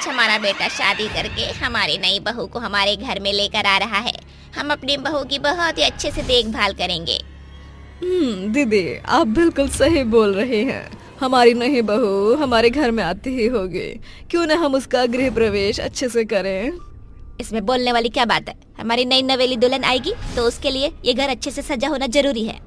आज हमारा बेटा शादी करके हमारी नई बहू को हमारे घर में लेकर आ रहा है। हम अपनी बहू की बहुत ही अच्छे से देखभाल करेंगे। दीदी आप बिल्कुल सही बोल रहे हैं। हमारी नई बहू हमारे घर में आती ही होगी, क्यों ना हम उसका गृह प्रवेश अच्छे से करें। इसमें बोलने वाली क्या बात है? हमारी नई नवेली दुल्हन आएगी तो उसके लिए ये घर अच्छे से सजा होना जरूरी है।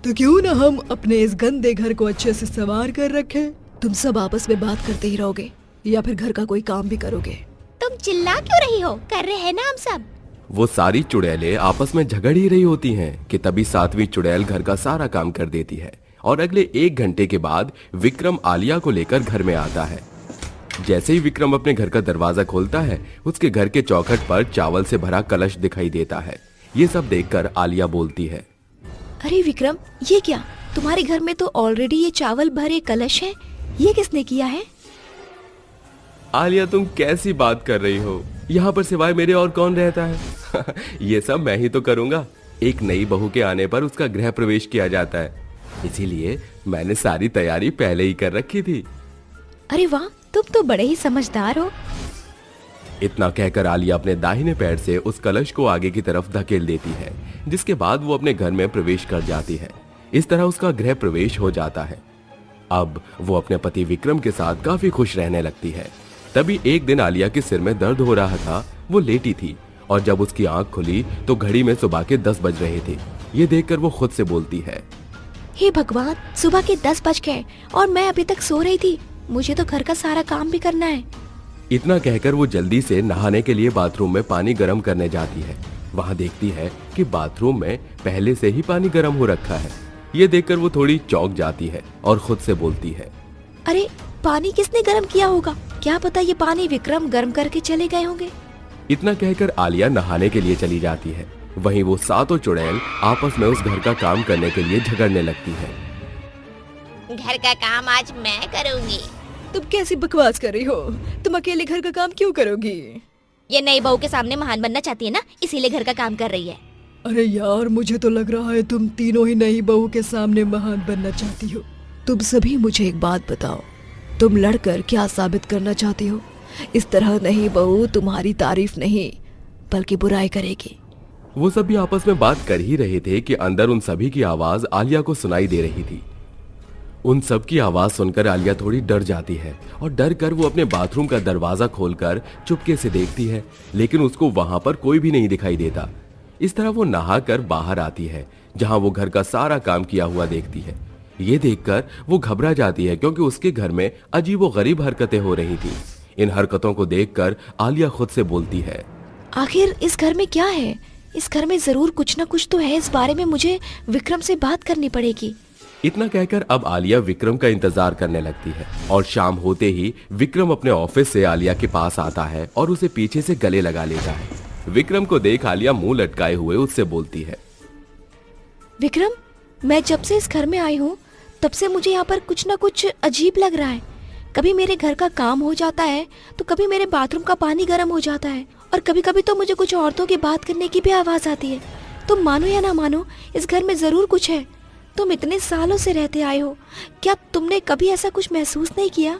तो क्यों ना हम अपने इस गंदे घर को अच्छे से संवार कर रखें। तुम सब आपस में बात करते ही रहोगे या फिर घर का कोई काम भी करोगे? तुम चिल्ला क्यों रही हो? कर रहे हैं ना हम सब। वो सारी चुड़ैलें आपस में झगड़ ही रही होती हैं कि तभी सातवीं चुड़ैल घर का सारा काम कर देती है और अगले 1 घंटे के बाद विक्रम आलिया को लेकर घर में आता है। जैसे ही विक्रम अपने घर का दरवाजा खोलता है, उसके घर के चौखट पर चावल से भरा कलश दिखाई देता है। ये सब देखकर आलिया बोलती है, अरे विक्रम, ये क्या? तुम्हारे घर में तो ऑलरेडी ये चावल भरे कलश है, ये किसने किया है? आलिया तुम कैसी बात कर रही हो? यहाँ पर सिवाय मेरे और कौन रहता है? ये सब मैं ही तो करूंगा। एक नई बहू के आने पर उसका गृह प्रवेश किया जाता है, इसीलिए मैंने सारी तैयारी पहले ही कर रखी थी। अरे वाह, तुम तो बड़े ही समझदार हो। इतना कहकर आलिया अपने दाहिने पैर से उस कलश को आगे की तरफ धकेल देती है, जिसके बाद वो अपने घर में प्रवेश कर जाती है। इस तरह उसका गृह प्रवेश हो जाता है। अब वो अपने पति विक्रम के साथ काफी खुश रहने लगती है। तभी एक दिन आलिया के सिर में दर्द हो रहा था। वो लेटी थी और जब उसकी आंख खुली तो घड़ी में सुबह के 10 बज रहे थे। ये देखकर वो खुद से बोलती है, हे भगवान, सुबह के 10 बज गए और मैं अभी तक सो रही थी। मुझे तो घर का सारा काम भी करना है। इतना कहकर वो जल्दी से नहाने के लिए बाथरूम में पानी गर्म करने जाती है। वहाँ देखती है कि बाथरूम में पहले से ही पानी गर्म हो रखा है। ये देखकर वो थोड़ी चौंक जाती है और खुद से बोलती है, अरे पानी किसने गर्म किया होगा? क्या पता ये पानी विक्रम गर्म करके चले गए होंगे। इतना कहकर आलिया नहाने के लिए चली जाती है। वहीं वो सातों चुड़ैल आपस में उस घर का काम करने के लिए झगड़ने लगती है। घर का काम आज मैं करूंगी। तुम कैसी बकवास कर रही हो? तुम अकेले घर का काम क्यों करोगी? ये नई बहू के सामने महान बनना चाहती है ना, इसीलिए घर का काम कर रही है। अरे यार, मुझे तो लग रहा है तुम तीनों ही नई बहू के सामने महान बनना चाहती हो। तुम सभी मुझे एक बात बताओ, तुम लड़कर क्या साबित करना चाहती हो? इस तरह नई बहू तुम्हारी तारीफ नहीं बल्कि बुराई करेगी। वो सभी आपस में बात कर ही रहे थे कि अंदर उन सभी की आवाज आलिया को सुनाई दे रही थी। उन सब की आवाज सुनकर आलिया थोड़ी डर जाती है और डर कर वो अपने बाथरूम का दरवाजा खोलकर चुपके से देखती है, लेकिन उसको वहां पर कोई भी नहीं दिखाई देता। इस तरह वो नहाकर बाहर आती है, जहां वो घर का सारा काम किया हुआ देखती है। ये देखकर वो घबरा जाती है क्योंकि उसके घर में अजीबोगरीब हरकतें हो रही थी। इन हरकतों को देखकर आलिया खुद से बोलती है, आखिर इस घर में क्या है? इस घर में जरूर कुछ ना कुछ तो है। इस बारे में मुझे विक्रम से बात करनी पड़ेगी। इतना कहकर अब आलिया विक्रम का इंतजार करने लगती है और शाम होते ही विक्रम अपने ऑफिस से आलिया के पास आता है और उसे पीछे से गले लगा लेता है। विक्रम को देख आलिया मुंह लटकाए हुए उससे बोलती है, विक्रम, मैं जब से इस घर में आई हूँ तब से मुझे यहाँ पर कुछ ना कुछ अजीब लग रहा है। कभी मेरे घर का काम हो जाता है तो कभी मेरे बाथरूम का पानी गर्म हो जाता है और कभी कभी तो मुझे कुछ औरतों की बात करने की भी आवाज आती है। तुम मानो या ना मानो, इस घर में जरूर कुछ है। तुम इतने सालों से रहते आए हो, क्या तुमने कभी ऐसा कुछ महसूस नहीं किया?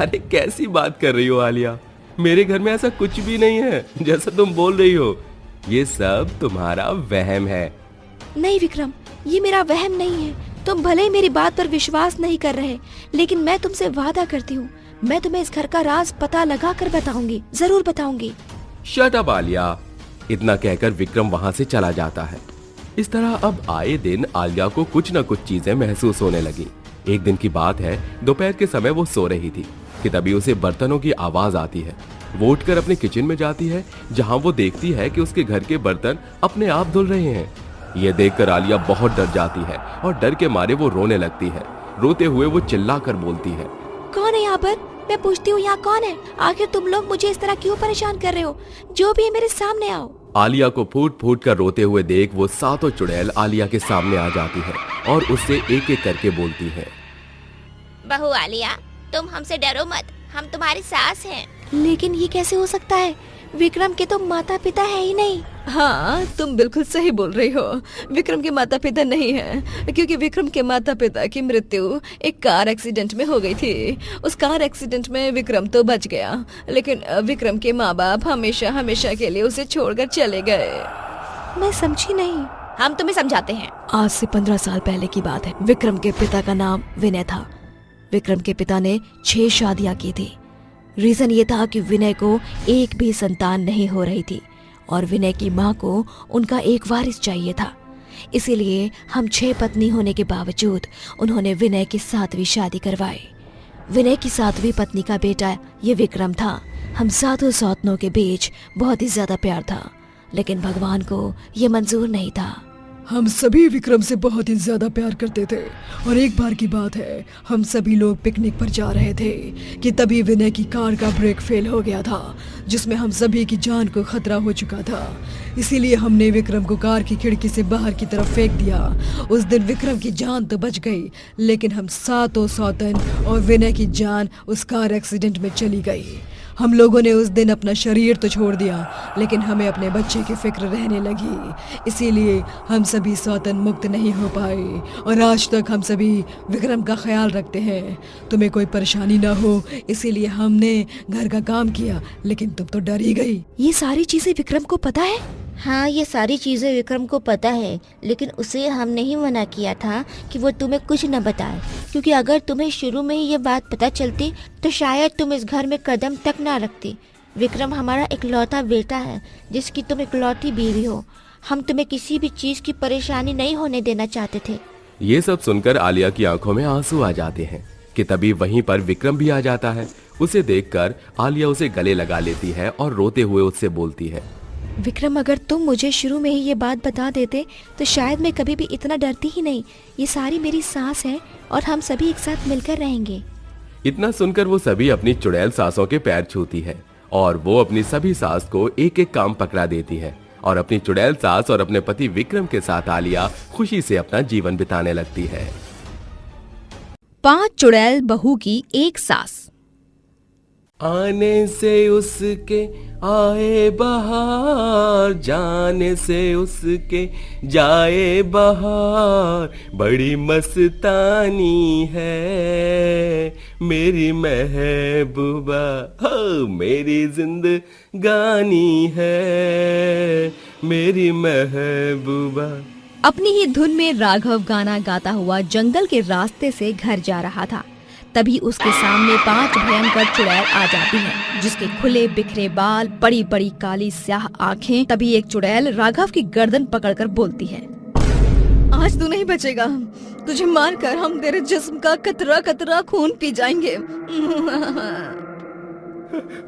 अरे कैसी बात कर रही हो आलिया? मेरे घर में ऐसा कुछ भी नहीं है जैसा तुम बोल रही हो। ये सब तुम्हारा वहम है। नहीं विक्रम, ये मेरा वहम नहीं है। तुम भले ही मेरी बात पर विश्वास नहीं कर रहे, लेकिन मैं तुमसे वादा करती हूँ, मैं तुम्हें इस घर का राज पता लगा कर बताऊंगी, जरूर बताऊंगी। Shut up Alia. इतना कहकर विक्रम वहां से चला जाता है। इस तरह अब आए दिन आलिया को कुछ न कुछ चीजें महसूस होने लगी। एक दिन की बात है, दोपहर के समय वो सो रही थी कि तभी उसे बर्तनों की आवाज आती है। वो उठकर अपने किचन में जाती है, जहां वो देखती है कि उसके घर के बर्तन अपने आप धुल रहे हैं। ये देखकर आलिया बहुत डर जाती है और डर के मारे वो रोने लगती है। रोते हुए वो चिल्लाकर बोलती है, कौन है यहाँ पर? मैं पूछती हूँ, यहाँ कौन है? आखिर तुम लोग मुझे इस तरह क्यों परेशान कर रहे हो? जो भी है मेरे सामने आओ। आलिया को फूट फूट कर रोते हुए देख वो सातों चुड़ैल आलिया के सामने आ जाती है और उससे एक एक करके बोलती है, बहू आलिया, तुम हमसे डरो मत, हम तुम्हारी सास हैं। लेकिन ये कैसे हो सकता है? विक्रम के तो माता पिता है ही नहीं। हाँ, तुम बिल्कुल सही बोल रही हो। विक्रम के माता पिता नहीं है, क्योंकि विक्रम के माता पिता की मृत्यु एक कार एक्सीडेंट में हो गई थी। उस कार एक्सीडेंट में विक्रम तो बच गया, लेकिन विक्रम के माँ बाप हमेशा हमेशा के लिए उसे छोड़कर चले गए। मैं समझी नहीं। हम तुम्हें समझाते हैं। आज से 15 साल पहले की बात है। विक्रम के पिता का नाम विनय था। विक्रम के पिता ने 6 शादियां की थी। रीजन ये था कि विनय को एक भी संतान नहीं हो रही थी और विनय की माँ को उनका एक वारिस चाहिए था। इसीलिए हम 6 पत्नी होने के बावजूद उन्होंने विनय की 7वीं शादी करवाई। विनय की 7वीं पत्नी का बेटा ये विक्रम था। हम 7 सौतनों के बीच बहुत ही ज्यादा प्यार था, लेकिन भगवान को ये मंजूर नहीं था। हम सभी विक्रम से बहुत ही ज्यादा प्यार करते थे और एक बार की बात है, हम सभी लोग पिकनिक पर जा रहे थे कि तभी विनय की कार का ब्रेक फेल हो गया था, जिसमें हम सभी की जान को खतरा हो चुका था। इसीलिए हमने विक्रम को कार की खिड़की से बाहर की तरफ फेंक दिया। उस दिन विक्रम की जान तो बच गई, लेकिन हम 7 सौतन और विनय की जान उस कार एक्सीडेंट में चली गई। हम लोगों ने उस दिन अपना शरीर तो छोड़ दिया, लेकिन हमें अपने बच्चे की फिक्र रहने लगी। इसीलिए हम सभी सौतन मुक्त नहीं हो पाए और आज तक हम सभी विक्रम का ख्याल रखते हैं। तुम्हें कोई परेशानी ना हो, इसीलिए हमने घर का काम किया, लेकिन तुम तो डर ही गई। ये सारी चीजें विक्रम को पता है? हाँ, ये सारी चीजें विक्रम को पता है, लेकिन उसे हमने ही मना किया था कि वो तुम्हें कुछ न बताए, क्योंकि अगर तुम्हें शुरू में ही ये बात पता चलती तो शायद तुम इस घर में कदम तक ना रखती। विक्रम हमारा इकलौता बेटा है, जिसकी तुम इकलौती बीवी हो। हम तुम्हें किसी भी चीज की परेशानी नहीं होने देना चाहते थे। ये सब सुनकर आलिया की आंखों में आंसू आ जाते हैं कि तभी वहीं पर विक्रम भी आ जाता है। उसे देखकर आलिया उसे गले लगा लेती है और रोते हुए उससे बोलती है, विक्रम, अगर तुम मुझे शुरू में ही ये बात बता देते तो शायद मैं कभी भी इतना डरती ही नहीं। ये सारी मेरी सास है और हम सभी एक साथ मिलकर रहेंगे। इतना सुनकर वो सभी अपनी चुड़ैल सासों के पैर छूती है और वो अपनी सभी सास को एक एक काम पकड़ा देती है और अपनी चुड़ैल सास और अपने पति विक्रम के साथ आलिया खुशी से अपना जीवन बिताने लगती है। 5 चुड़ैल बहू की एक सास। आने से उसके आए बहार, जाने से उसके जाए बहार, बड़ी मस्तानी है मेरी महबूबा, हो मेरी जिंदगानी है मेरी महबूबा। अपनी ही धुन में राघव गाना गाता हुआ जंगल के रास्ते से घर जा रहा था। तभी उसके सामने 5 भयंकर चुड़ैल आ जाती हैं, जिसके खुले बिखरे बाल, बड़ी बड़ी काली स्याह आँखें। तभी एक चुड़ैल राघव की गर्दन पकड़कर बोलती है, आज तू नहीं बचेगा। तुझे मारकर हम तेरे जिस्म का कतरा कतरा खून पी जाएंगे।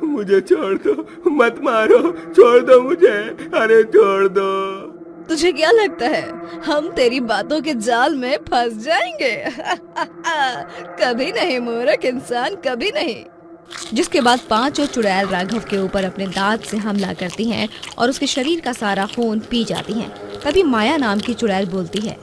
मुझे छोड़ दो, मत मारो, छोड़ दो मुझे, अरे छोड़ दो। तुझे क्या लगता है हम तेरी बातों के जाल में फंस जाएंगे? कभी नहीं मूर्ख इंसान, कभी नहीं। जिसके बाद 5 चुड़ैल राघव के ऊपर अपने दांत से हमला करती हैं और उसके शरीर का सारा खून पी जाती हैं। तभी माया नाम की चुड़ैल बोलती है,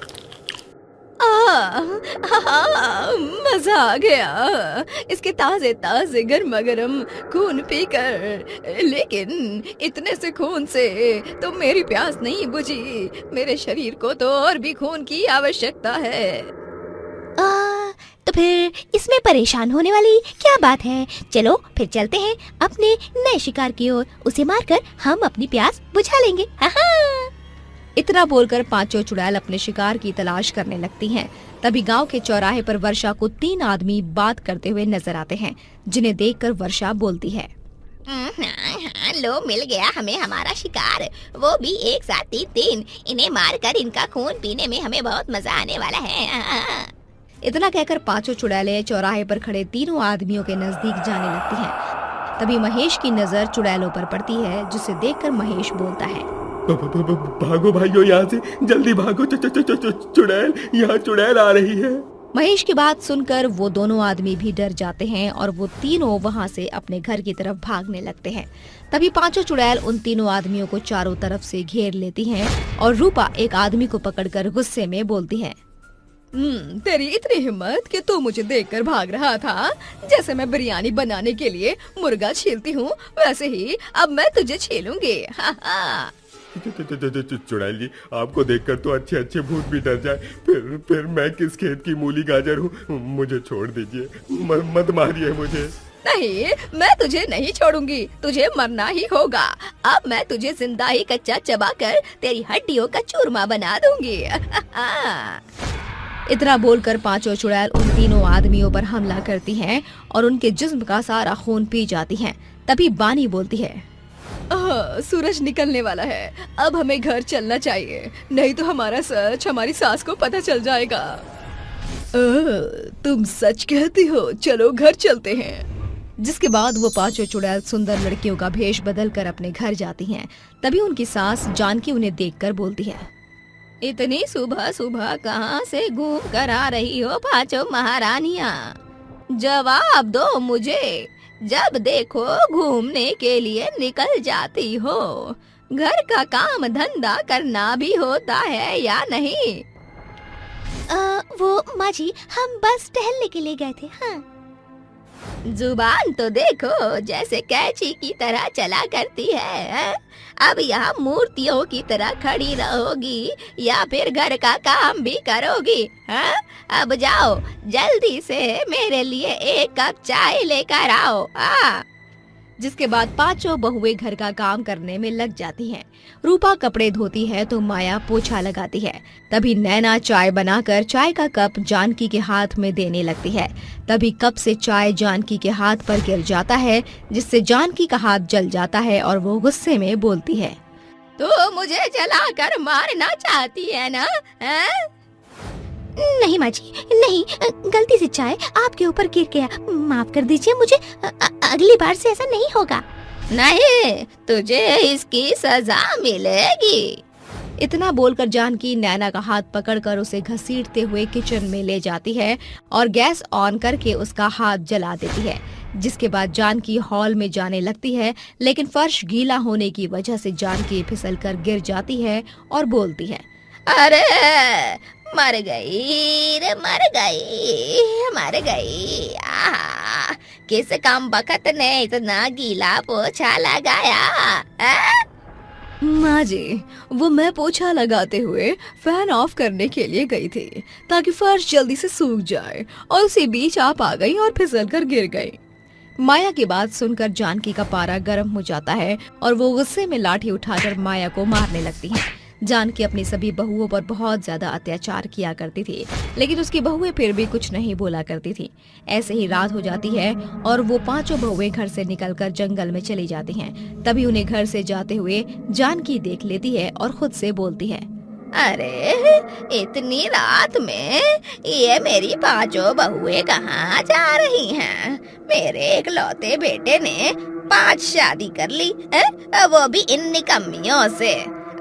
मजा आ गया इसके ताजे ताजे गर्मा गर्म खून पीकर, लेकिन इतने से खून से तो मेरी प्यास नहीं बुझी। मेरे शरीर को तो और भी खून की आवश्यकता है। तो फिर इसमें परेशान होने वाली क्या बात है? चलो फिर चलते हैं अपने नए शिकार की ओर। उसे मारकर हम अपनी प्यास बुझा लेंगे। इतना बोलकर 5 चुड़ैल अपने शिकार की तलाश करने लगती हैं। तभी गांव के चौराहे पर वर्षा को 3 आदमी बात करते हुए नजर आते हैं, जिन्हें देखकर वर्षा बोलती है, लो मिल गया हमें हमारा शिकार, वो भी एक साथ 3। इन्हें मारकर इनका खून पीने में हमें बहुत मजा आने वाला है। इतना कहकर 5 चुड़ैलें चौराहे पर खड़े 3 आदमियों के नजदीक जाने लगती हैं। तभी महेश की नजर चुड़ैलों पर पड़ती है, जिसे देखकर महेश बोलता है, भागो भाइयों, यहाँ से जल्दी भागो, चुड़ैल, यहाँ चुड़ैल आ रही है। महेश की बात सुनकर वो दोनों आदमी भी डर जाते हैं और वो तीनों वहाँ से अपने घर की तरफ भागने लगते हैं। तभी 5 चुड़ैल उन तीनों आदमियों को चारों तरफ से घेर लेती हैं और रूपा एक आदमी को पकड़कर गुस्से में बोलती है, तेरी इतनी हिम्मत कि तू मुझे देखकर भाग रहा था। जैसे मैं बिरयानी बनाने के लिए मुर्गा छीलती हूँ, वैसे ही अब मैं तुझे छीलूंगी। चुड़ैल जी, आपको देखकर तो अच्छे अच्छे भूत भी डर जाए। फिर मैं किस खेत की मूली गाजर हूँ? मुझे छोड़ दीजिए, मत मारिए मुझे। नहीं, मैं तुझे नहीं छोड़ूंगी, तुझे मरना ही होगा। अब मैं तुझे जिंदा ही कच्चा चबाकर तेरी हड्डियों का चूरमा बना दूंगी। इतना बोलकर पांचों चुड़ैल उन तीनों आदमियों पर हमला करती हैं और उनके जिस्म का सारा खून पी जाती हैं। तभी बानी बोलती है, सूरज निकलने वाला है, अब हमें घर चलना चाहिए, नहीं तो हमारा सच हमारी सास को पता चल जाएगा। तुम सच कहती हो, चलो घर चलते हैं। जिसके बाद वो पांचों चुड़ैल सुंदर लड़कियों का भेष बदल कर अपने घर जाती हैं। तभी उनकी सास जानकी उन्हें देखकर बोलती है, इतनी सुबह सुबह कहाँ से घूम कर आ रही हो पांचों महारानियां? जवाब दो मुझे। जब देखो घूमने के लिए निकल जाती हो। घर का काम धंधा करना भी होता है या नहीं? वो माँ जी, हम बस टहलने के लिए गए थे। हाँ। जुबान तो देखो, जैसे कैंची की तरह चला करती है। अब यहाँ मूर्तियों की तरह खड़ी रहोगी या फिर घर का काम भी करोगी? हाँ? अब जाओ, जल्दी से मेरे लिए एक कप चाय लेकर आओ। जिसके बाद पांचों बहुएं घर का काम करने में लग जाती हैं। रूपा कपड़े धोती है तो माया पोछा लगाती है। तभी नैना चाय बनाकर चाय का कप जानकी के हाथ में देने लगती है। तभी कप से चाय जानकी के हाथ पर गिर जाता है, जिससे जानकी का हाथ जल जाता है और वो गुस्से में बोलती है, तो मुझे जलाकर मारना चाहती है ना? नहीं माँ जी, नहीं, गलती से चाय आपके ऊपर गिर गया, माफ कर दीजिए मुझे। अगली बार से ऐसा नहीं होगा। नहीं, तुझे इसकी सजा मिलेगी। इतना बोलकर जानकी नैना का हाथ पकड़कर उसे घसीटते हुए किचन में ले जाती है और गैस ऑन करके उसका हाथ जला देती है। जिसके बाद जानकी हॉल में जाने लगती है, लेकिन फर्श गीला होने की वजह से जानकी फिसलकर गिर जाती है और बोलती है, अरे मर गई रे, मर गई। किस काम बखत ने इतना गीला पोछा लगाया? माँ जी, वो मैं पोछा लगाते हुए फैन ऑफ करने के लिए गई थी ताकि फर्श जल्दी से सूख जाए, और उसी बीच आप आ गई और फिसल कर गिर गई। माया की बात सुनकर जानकी का पारा गर्म हो जाता है और वो गुस्से में लाठी उठाकर माया को मारने लगती है। जानकी अपनी सभी बहुओं पर बहुत ज्यादा अत्याचार किया करती थी, लेकिन उसकी बहुएं फिर भी कुछ नहीं बोला करती थी। ऐसे ही रात हो जाती है और वो पांचों बहुएं घर से निकलकर जंगल में चली जाती हैं। तभी उन्हें घर से जाते हुए जानकी देख लेती है और खुद से बोलती है, अरे इतनी रात में ये मेरी पांचों बहुएं कहाँ जा रही हैं? मेरे इकलौते बेटे ने 5 शादी कर ली, वो भी इन निकम्मियों से।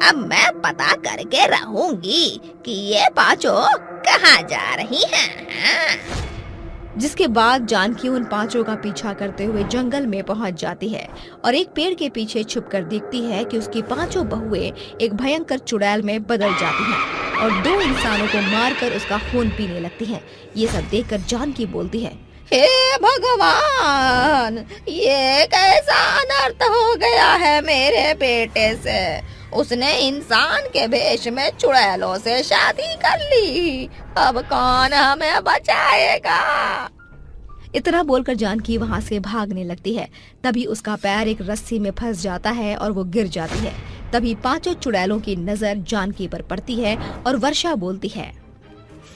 अब मैं पता करके रहूंगी कि ये पांचों कहाँ जा रही हैं। जिसके बाद जानकी उन पांचों का पीछा करते हुए जंगल में पहुंच जाती है और एक पेड़ के पीछे छुपकर देखती है कि उसकी पांचों बहुएं एक भयंकर चुड़ैल में बदल जाती हैं और 2 इंसानों को मारकर उसका खून पीने लगती हैं। ये सब देखकर जानकी बोलती है, हे भगवान, ये कैसा अनर्थ हो गया है मेरे बेटे से। उसने इंसान के भेष में चुड़ैलों से शादी कर ली। अब कौन हमें बचाएगा? इतना बोलकर जानकी वहाँ से भागने लगती है। तभी उसका पैर एक रस्सी में फंस जाता है और वो गिर जाती है। तभी पांचों चुड़ैलों की नजर जानकी पर पड़ती है और वर्षा बोलती है,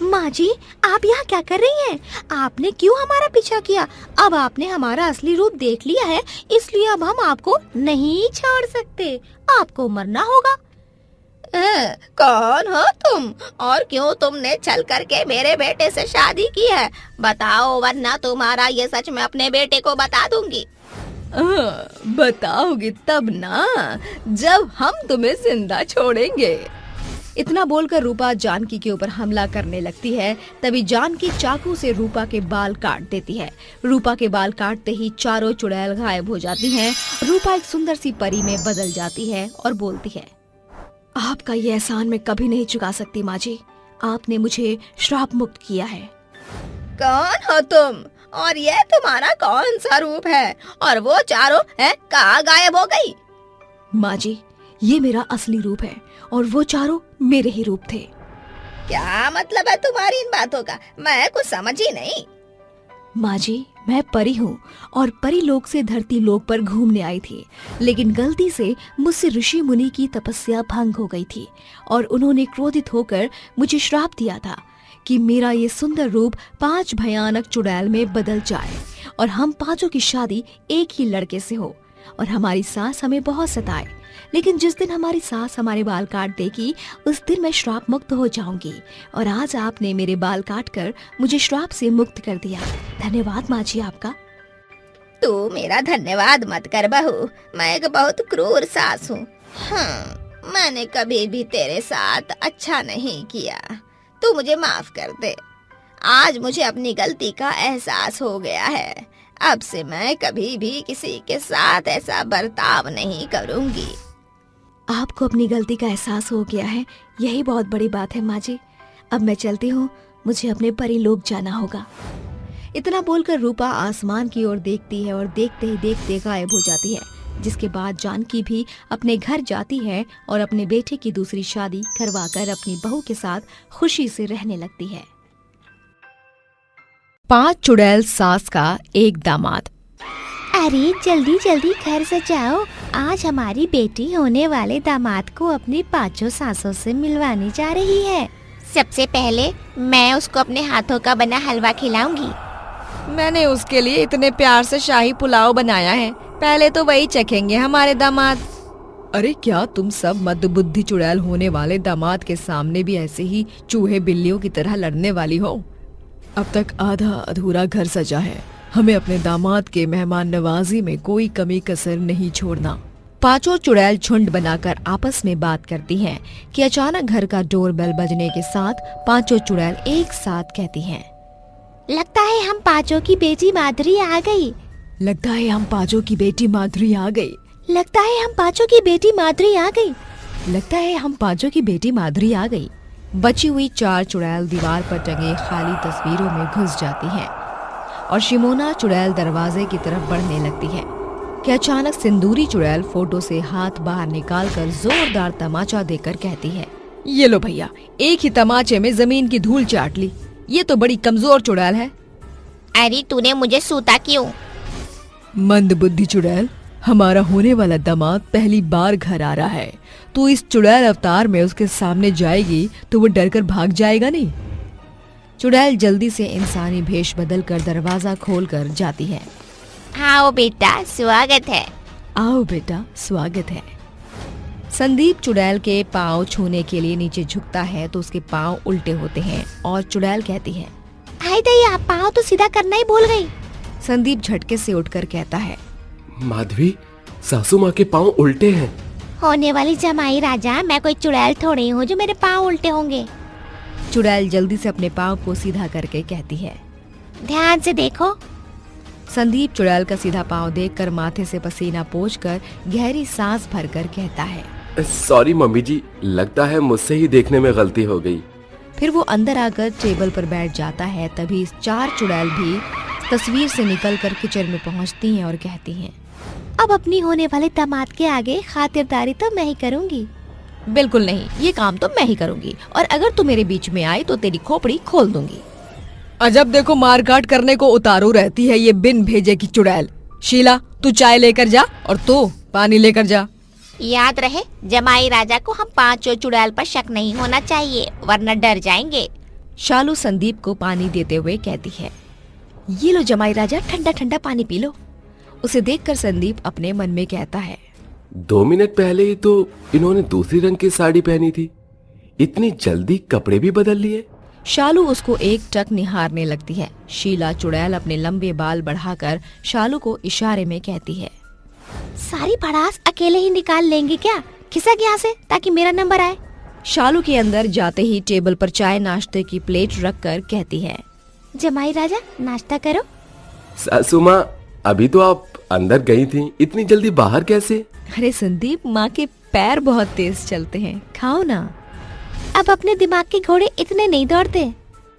माँ जी, आप यहाँ क्या कर रही हैं? आपने क्यों हमारा पीछा किया? अब आपने हमारा असली रूप देख लिया है, इसलिए अब हम आपको नहीं छोड़ सकते, आपको मरना होगा। कौन हो तुम और क्यों तुमने छल करके मेरे बेटे से शादी की है? बताओ, वरना तुम्हारा ये सच मैं अपने बेटे को बता दूंगी। बताओगी तब ना, जब हम तुम्हें जिंदा छोड़ेंगे। इतना बोलकर रूपा जानकी के ऊपर हमला करने लगती है। तभी जानकी चाकू से रूपा के बाल काट देती है। रूपा के बाल काटते ही चारों चुड़ैल गायब हो जाती हैं। रूपा एक सुंदर सी परी में बदल जाती है और बोलती है, आपका ये एहसान मैं कभी नहीं चुका सकती माँ जी। आपने मुझे श्राप मुक्त किया है। कौन हो तुम और ये तुम्हारा कौन सा रूप है और वो चारों है कहाँ गायब हो गई? माँ जी, ये मेरा असली रूप है और वो चारों मेरे ही रूप थे। क्या मतलब है तुम्हारी इन बातों का? मैं कुछ समझ ही नहीं। माँ जी, मैं परी हूँ और परी लोक से धरती लोक पर घूमने आई थी, लेकिन गलती से मुझसे ऋषि मुनि की तपस्या भंग हो गई थी और उन्होंने क्रोधित होकर मुझे श्राप दिया था कि मेरा ये सुंदर रूप 5 भयानक चुड़ैल में बदल जाए और हम 5 की शादी एक ही लड़के से हो और हमारी सास हमें बहुत सताए। लेकिन जिस दिन हमारी सास हमारे बाल काट देगी उस दिन मैं श्राप मुक्त हो जाऊंगी और आज आपने मेरे बाल काट कर मुझे श्राप से मुक्त कर दिया। धन्यवाद माँ जी आपका। तू मेरा धन्यवाद मत कर बहू, मैं एक बहुत क्रूर सास हूँ। हाँ, मैंने कभी भी तेरे साथ अच्छा नहीं किया, तू मुझे माफ कर दे। आज मुझे अपनी गलती का एहसास हो गया है, अब से मैं कभी भी किसी के साथ ऐसा बर्ताव नहीं करूँगी। आपको अपनी गलती का एहसास हो गया है, यही बहुत बड़ी बात है माँ जी। अब मैं चलती हूँ, मुझे अपने परी लोक जाना होगा। इतना बोलकर रूपा आसमान की ओर देखती है और देखते ही देखते गायब हो जाती है, जिसके बाद जानकी भी अपने घर जाती है और अपने बेटे की दूसरी शादी करवाकर अपनी बहू के साथ खुशी से रहने लगती है। 5 चुड़ैल सास का एक दामाद। अरे जल्दी जल्दी घर सजाओ, आज हमारी बेटी होने वाले दामाद को अपनी 5 सासों से मिलवाने जा रही है। सबसे पहले मैं उसको अपने हाथों का बना हलवा खिलाऊंगी। मैंने उसके लिए इतने प्यार से शाही पुलाव बनाया है, पहले तो वही चखेंगे हमारे दामाद। अरे क्या तुम सब मदबुद्धि चुड़ैल होने वाले दामाद के सामने भी ऐसे ही चूहे बिल्लियों की तरह लड़ने वाली हो? अब तक आधा अधूरा घर सजा है, हमें अपने दामाद के मेहमान नवाजी में कोई कमी कसर नहीं छोड़ना। 5 चुड़ैल झुंड बनाकर आपस में बात करती हैं कि अचानक घर का डोरबेल बजने के साथ 5 चुड़ैल एक साथ कहती हैं, लगता है हम 5 की बेटी माधुरी आ गई। लगता है हम 5 की बेटी माधुरी आ गई। लगता है हम 5 की बेटी माधुरी आ गई। लगता है हम 5 की बेटी माधुरी आ गई। बची हुई 4 चुड़ैल दीवार पर टंगे खाली तस्वीरों में घुस जाती हैं और शिमोना चुड़ैल दरवाजे की तरफ बढ़ने लगती है कि अचानक सिंदूरी चुड़ैल फोटो से हाथ बाहर निकालकर जोरदार तमाचा देकर कहती है, ये लो भैया, एक ही तमाचे में जमीन की धूल चाट ली। ये तो बड़ी कमजोर चुड़ैल है। अरे तूने मुझे सूता क्यों? मंदबुद्धि चुड़ैल, हमारा होने वाला दामाद पहली बार घर आ रहा है, तो इस चुड़ैल अवतार में उसके सामने जाएगी तो वो डरकर भाग जाएगा नहीं। चुड़ैल जल्दी से इंसानी भेष बदलकर दरवाजा खोलकर जाती है। आओ बेटा, स्वागत है। आओ बेटा, स्वागत है। संदीप चुड़ैल के पाँव छूने के लिए नीचे झुकता है तो उसके पाँव उल्टे होते हैं और चुड़ैल कहती है, हाय दैया, पाँव तो सीधा करना ही भूल गई। संदीप झटके से उठकर कहता है, माधवी, सासू माँ के पाँव उल्टे हैं। होने वाली जमाई राजा, मैं कोई चुड़ैल थोड़ी हूँ जो मेरे पाँव उल्टे होंगे। चुड़ैल जल्दी से अपने पाँव को सीधा करके कहती है, ध्यान से देखो। संदीप चुड़ैल का सीधा पाँव देखकर माथे से पसीना पोंछकर गहरी सांस भरकर कहता है, सॉरी मम्मी जी, लगता है मुझसे ही देखने में गलती हो गई। फिर वो अंदर आकर टेबल पर बैठ जाता है। तभी 4 चुड़ैल भी तस्वीर से निकलकर किचन में पहुंचती हैं और कहती हैं, अब अपनी होने वाले दामाद के आगे खातिरदारी तो मैं ही करूँगी। बिल्कुल नहीं, ये काम तो मैं ही करूँगी और अगर तू मेरे बीच में आई तो तेरी खोपड़ी खोल दूंगी। अजब देखो, मारकाट करने को उतारू रहती है ये बिन भेजे की चुड़ैल। शीला, तू चाय लेकर जा और तू पानी लेकर जा। याद रहे, जमाई राजा को हम 5 चुड़ैल पर शक नहीं होना चाहिए, वरना डर जाएंगे। शालू संदीप को पानी देते हुए कहती है, ये लो जमाई राजा, ठंडा ठंडा पानी पी लो। उसे देखकर संदीप अपने मन में कहता है, 2 मिनट पहले ही तो इन्होंने दूसरी रंग की साड़ी पहनी थी, इतनी जल्दी कपड़े भी बदल लिए। शालू उसको एक टक निहारने लगती है। शीला चुड़ैल अपने लंबे बाल बढ़ाकर शालू को इशारे में कहती है, सारी भड़ास अकेले ही निकाल लेंगे क्या? खिसक यहाँ से ताकि मेरा नंबर आए। शालू के अंदर जाते ही टेबल पर चाय नाश्ते की प्लेट रखकर कहती है, जमाई राजा, नाश्ता करो। सासू माँ, अभी तो आप अंदर गई थी, इतनी जल्दी बाहर कैसे? अरे संदीप, माँ के पैर बहुत तेज चलते हैं, खाओ ना। अब अपने दिमाग के घोड़े इतने नहीं दौड़ते।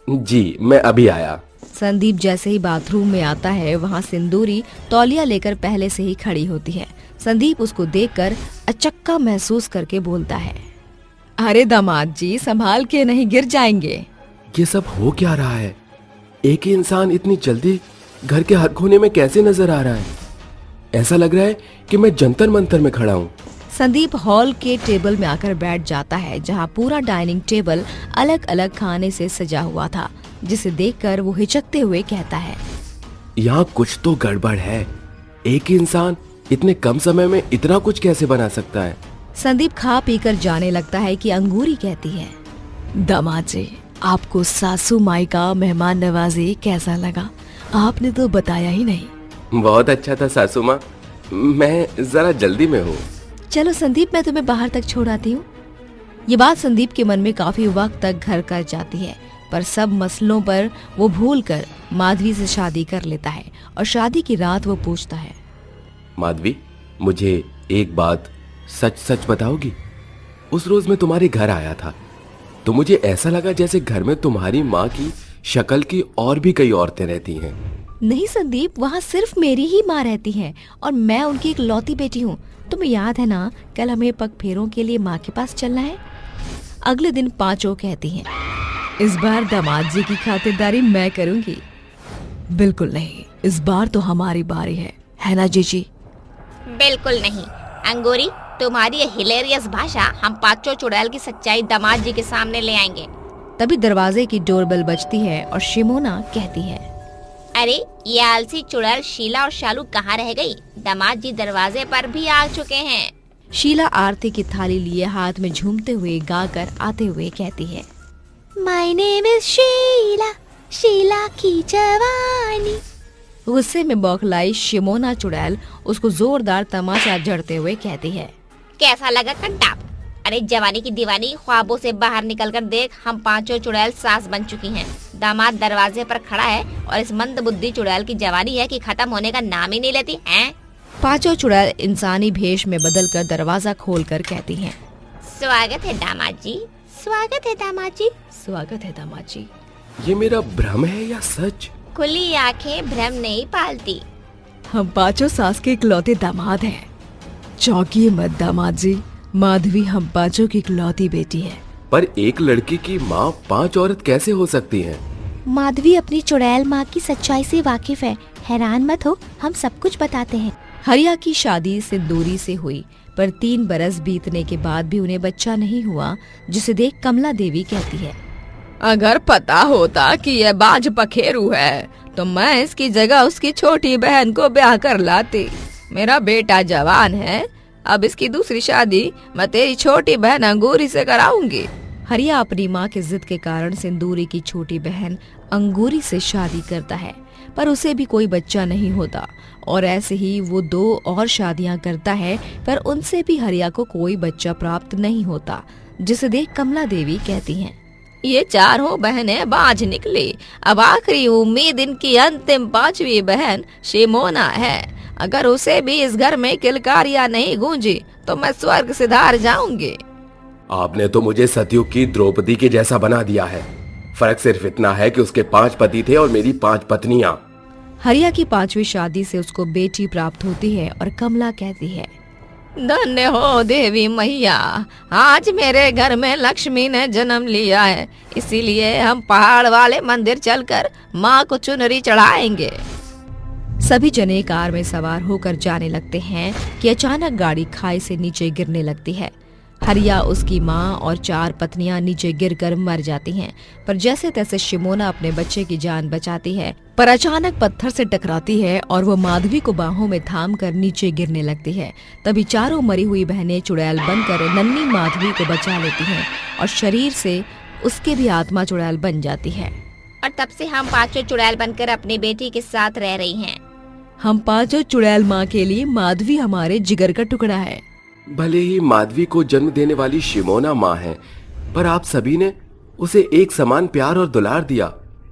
जी मैं अभी आया। संदीप जैसे ही बाथरूम में आता है, वहाँ सिंदूरी तौलिया लेकर पहले से ही खड़ी होती है। संदीप उसको देखकर अचक्का महसूस करके बोलता है, अरे दामाद जी, संभाल के, नहीं गिर जाएंगे। ये सब हो क्या रहा है? एक ही इंसान इतनी जल्दी घर के हर कोने में कैसे नजर आ रहा है? ऐसा लग रहा है कि मैं जंतर मंतर में खड़ा हूँ। संदीप हॉल के टेबल में आकर बैठ जाता है, जहाँ पूरा डाइनिंग टेबल अलग अलग खाने से सजा हुआ था, जिसे देखकर वो हिचकते हुए कहता है, यहाँ कुछ तो गड़बड़ है। एक ही इंसान इतने कम समय में इतना कुछ कैसे बना सकता है? संदीप खा पीकर जाने लगता है कि अंगूरी कहती है, दामाद जी, आपको सासू माई का मेहमान नवाजी कैसा लगा? आपने तो बताया ही नहीं। बहुत अच्छा था सासू माँ, मैं जरा जल्दी में हूँ। चलो संदीप, मैं तुम्हें बाहर तक छोड़ आती हूँ। ये बात संदीप के मन में काफी वक्त तक घर कर जाती है, पर सब मसलों पर वो भूलकर माधवी से शादी कर लेता है और शादी की रात वो पूछता है, माधवी, मुझे एक बात सच सच बताओगी? उस रोज मैं तुम्हारे घर आया था तो मुझे ऐसा लगा जैसे घर में तुम्हारी माँ की शक्ल की और भी कई औरतें रहती हैं। नहीं संदीप, वहाँ सिर्फ मेरी ही माँ रहती है और मैं उनकी एक लौती बेटी हूँ। तुम्हें याद है ना, कल हमें पग फेरों के लिए माँ के पास चलना है। अगले दिन पांचों कहती हैं, इस बार दामाद जी की खातिरदारी मैं करूंगी। बिल्कुल नहीं, इस बार तो हमारी बारी है ना जीजी? बिल्कुल नहीं अंगूरी, तुम्हारी ये हिलेरियस भाषा हम पांचों चुड़ैल की सच्चाई दामाद जी के सामने ले आएंगे। तभी दरवाजे की डोरबेल बजती है और शिमोना कहती है, अरे ये आलसी चुड़ैल शीला और शालू कहाँ रह गई? दामाद जी दरवाजे पर भी आ चुके हैं। शीला आरती की थाली लिए हाथ में झूमते हुए गाकर आते हुए कहती है, my name is Sheela, Sheela की जवानी। गुस्से में बौखलाई शिमोना चुड़ैल उसको जोरदार तमाचा जड़ते हुए कहती है, कैसा लगा कंटाप? अरे जवानी की दीवानी, ख्वाबों से बाहर निकलकर देख, हम पांचों चुड़ैल सास बन चुकी हैं। दामाद दरवाजे पर खड़ा है और इस मंद बुद्धि चुड़ैल की जवानी है कि खत्म होने का नाम ही नहीं लेती है। पांचों चुड़ैल इंसानी भेष में बदलकर दरवाजा खोलकर कहती हैं, स्वागत है दामाद जी, स्वागत है दामाद जी। स्वागत है दामाद जी। ये मेरा भ्रम है या सच? खुली आंखें भ्रम नहीं पालती। हम पांचों सास के इकलौते दामाद हैं। चौंकिए मत दामाद जी, माधवी हम पांचों की इकलौती बेटी है। पर एक लड़की की माँ 5 औरत कैसे हो सकती हैं? माधवी अपनी चुड़ैल माँ की सच्चाई से वाकिफ है, हैरान मत हो, हम सब कुछ बताते हैं। हरिया की शादी सिंदूरी से हुई, पर 3 बरस बीतने के बाद भी उन्हें बच्चा नहीं हुआ, जिसे देख कमला देवी कहती है, अगर पता होता कि यह बाज पखेरू है तो मैं इसकी जगह उसकी छोटी बहन को ब्याह कर लाती। मेरा बेटा जवान है, अब इसकी दूसरी शादी मैं तेरी छोटी बहन अंगूरी से कराऊंगी। हरिया अपनी माँ के जिद के कारण सिंदूरी की छोटी बहन अंगूरी से शादी करता है, पर उसे भी कोई बच्चा नहीं होता और ऐसे ही वो 2 और शादियां करता है, पर उनसे भी हरिया को कोई बच्चा प्राप्त नहीं होता, जिसे देख कमला देवी कहती हैं, ये चारों बहनें बाज निकली, अब आखिरी उम्मीद इनकी अंतिम 5वीं बहन शिमोना है। अगर उसे भी इस घर में किलकारियां नहीं गूंजी तो मैं स्वर्ग सिधार जाऊंगी। आपने तो मुझे सतयुग की द्रौपदी के जैसा बना दिया है। फर्क सिर्फ इतना है कि उसके 5 पति थे और मेरी 5 पत्नियां। हरिया की 5वीं शादी से उसको बेटी प्राप्त होती है और कमला कहती है, धन्य हो देवी मैया, आज मेरे घर में लक्ष्मी ने जन्म लिया है, इसीलिए हम पहाड़ वाले मंदिर चलकर माँ को चुनरी चढ़ाएंगे। सभी जने कार में सवार होकर जाने लगते हैं कि अचानक गाड़ी खाई से नीचे गिरने लगती है। हरिया, उसकी माँ और 4 पत्नियां नीचे गिरकर मर जाती हैं, पर जैसे तैसे शिमोना अपने बच्चे की जान बचाती है, पर अचानक पत्थर से टकराती है और वो माधवी को बाहों में थाम कर नीचे गिरने लगती है। तभी चारों मरी हुई बहनें चुड़ैल बनकर नन्ही माधवी को बचा लेती हैं और शरीर से उसके भी आत्मा चुड़ैल बन जाती है। और तब से हम पांचों चुड़ैल बनकर अपनी बेटी के साथ रह रही हैं। हम पांचों चुड़ैल माँ के लिए माधवी हमारे जिगर का टुकड़ा है। भले ही माधवी को जन्म देने वाली शिमोना माँ है, पर आप सभी ने उसे एक समान प्यार और दुलार दिया।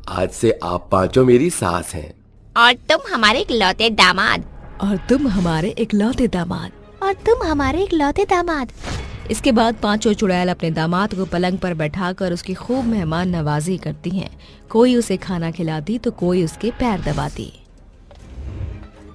आज से आप पांचों मेरी सास हैं। और तुम हमारे इकलौते दामाद। और तुम हमारे इकलौते दामाद। और तुम हमारे इकलौते दामाद। इसके बाद पांचों चुड़ैल अपने दामाद को पलंग पर बैठाकर उसकी खूब मेहमान नवाजी करती हैं। कोई उसे खाना खिलाती तो कोई उसके पैर दबाती।